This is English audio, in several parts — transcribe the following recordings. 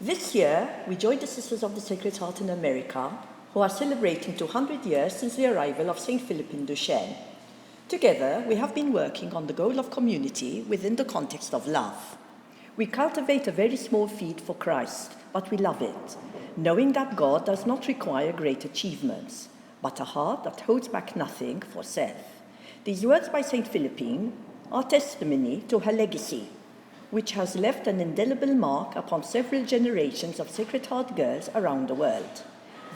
This year, we joined the Sisters of the Sacred Heart in America, who are celebrating 200 years since the arrival of St. Philip in Duchenne. Together, we have been working on the goal of community within the context of love. We cultivate a very small feat for Christ, but we love it, knowing that God does not require great achievements, but a heart that holds back nothing for self. These words by St. Philippine are testimony to her legacy, which has left an indelible mark upon several generations of Sacred Heart girls around the world.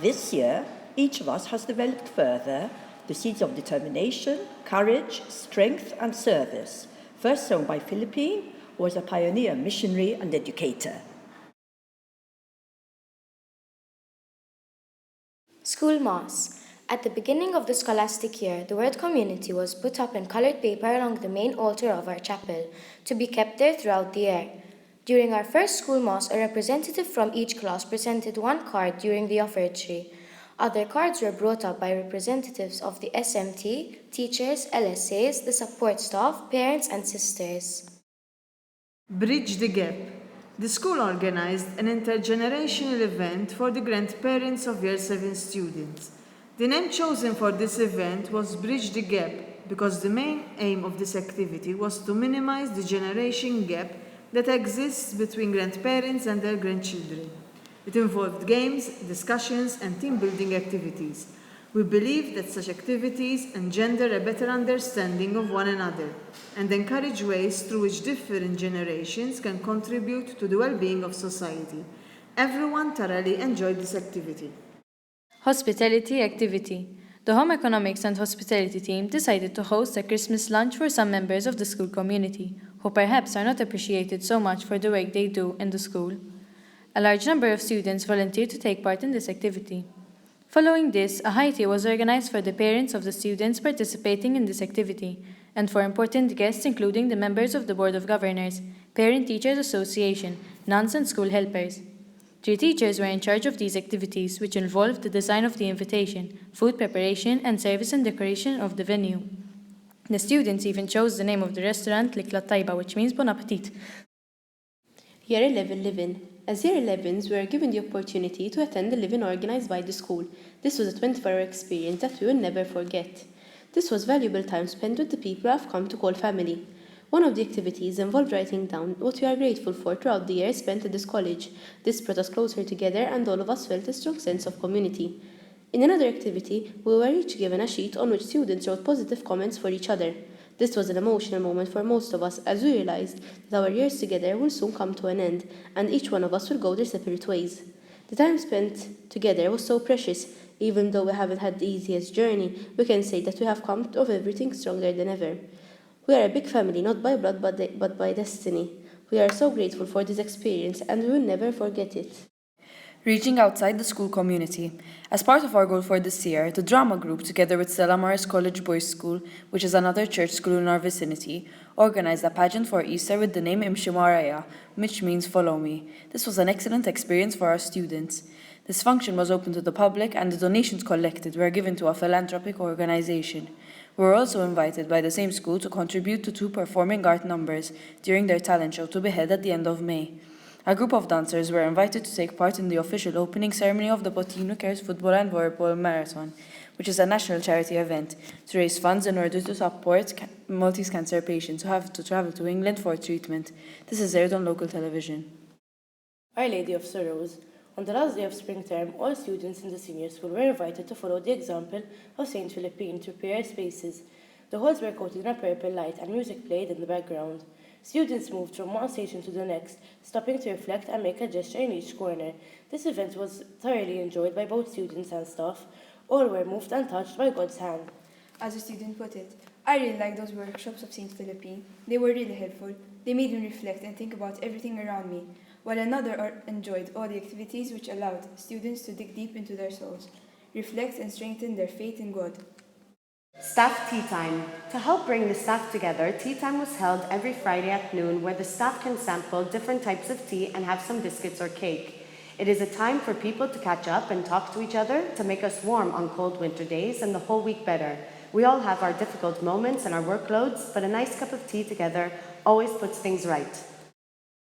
This year, each of us has developed further the seeds of determination, courage, strength, and service, first sown by Philippine, who was a pioneer missionary and educator. School Mass. At the beginning of the scholastic year, the word community was put up in colored paper along the main altar of our chapel, to be kept there throughout the year. During our first school Mass, a representative from each class presented one card during the offertory. Other cards were brought up by representatives of the SMT, teachers, LSAs, the support staff, parents, and sisters. Bridge the Gap. The school organized an intergenerational event for the grandparents of Year 7 students. The name chosen for this event was Bridge the Gap because the main aim of this activity was to minimize the generation gap that exists between grandparents and their grandchildren. It involved games, discussions, and team-building activities. We believe that such activities engender a better understanding of one another and encourage ways through which different generations can contribute to the well-being of society. Everyone thoroughly enjoyed this activity. Hospitality activity. The Home Economics and Hospitality team decided to host a Christmas lunch for some members of the school community, who perhaps are not appreciated so much for the work they do in the school. A large number of students volunteered to take part in this activity. Following this, a high tea was organized for the parents of the students participating in this activity, and for important guests including the members of the Board of Governors, Parent Teachers Association, nuns and school helpers. 3 teachers were in charge of these activities, which involved the design of the invitation, food preparation, and service and decoration of the venue. The students even chose the name of the restaurant Likla Taiba, which means Bon Appetit. Year 11 Live-In. As Year 11s, we were given the opportunity to attend the Live-In organized by the school. This was a 24-hour experience that we will never forget. This was valuable time spent with the people I've come to call family. One of the activities involved writing down what we are grateful for throughout the year spent at this college. This brought us closer together and all of us felt a strong sense of community. In another activity, we were each given a sheet on which students wrote positive comments for each other. This was an emotional moment for most of us as we realized that our years together will soon come to an end and each one of us will go their separate ways. The time spent together was so precious. Even though we haven't had the easiest journey, we can say that we have come of everything stronger than ever. We are a big family, not by blood but by destiny. We are so grateful for this experience and we will never forget it. Reaching outside the school community. As part of our goal for this year, the drama group, together with Stella Maris College Boys School, which is another church school in our vicinity, organized a pageant for Easter with the name Imshi Maraya, which means follow me. This was an excellent experience for our students. This function was open to the public and the donations collected were given to a philanthropic organization. We were also invited by the same school to contribute to 2 performing art numbers during their talent show to be held at the end of May. A group of dancers were invited to take part in the official opening ceremony of the Potino Cares Football and Volleyball Marathon, which is a national charity event to raise funds in order to support Maltese cancer patients who have to travel to England for treatment. This is aired on local television. Our Lady of Sorrows. On the last day of spring term, all students in the senior school were invited to follow the example of St. Philippine to prepare spaces. The halls were coated in a purple light and music played in the background. Students moved from one station to the next, stopping to reflect and make a gesture in each corner. This event was thoroughly enjoyed by both students and staff. All were moved and touched by God's hand. As a student put it, I really liked those workshops of St. Philippine. They were really helpful. They made me reflect and think about everything around me, while another enjoyed all the activities which allowed students to dig deep into their souls, reflect and strengthen their faith in God. Staff Tea Time. To help bring the staff together, tea time was held every Friday at noon where the staff can sample different types of tea and have some biscuits or cake. It is a time for people to catch up and talk to each other to make us warm on cold winter days and the whole week better. We all have our difficult moments and our workloads, but a nice cup of tea together always puts things right.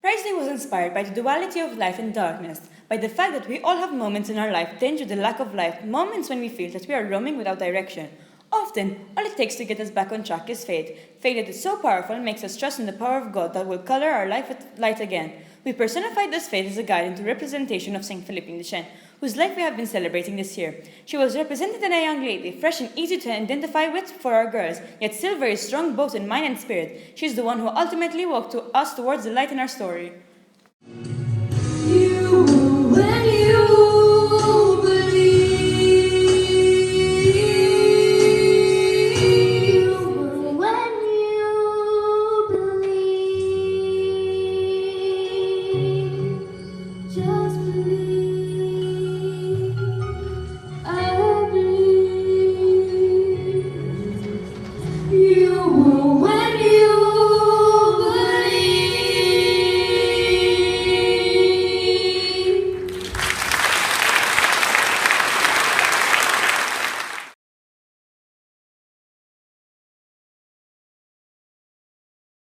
Prize Day was inspired by the duality of life and darkness, by the fact that we all have moments in our life tinged with the lack of light, moments when we feel that we are roaming without direction. Often, all it takes to get us back on track is faith. Faith that is so powerful and makes us trust in the power of God that will color our life with light again. We personified this faith as a guide into representation of Saint Philippine de Chen, whose life we have been celebrating this year. She was represented in a young lady, fresh and easy to identify with for our girls, yet still very strong both in mind and spirit. She is the one who ultimately walked us towards the light in our story.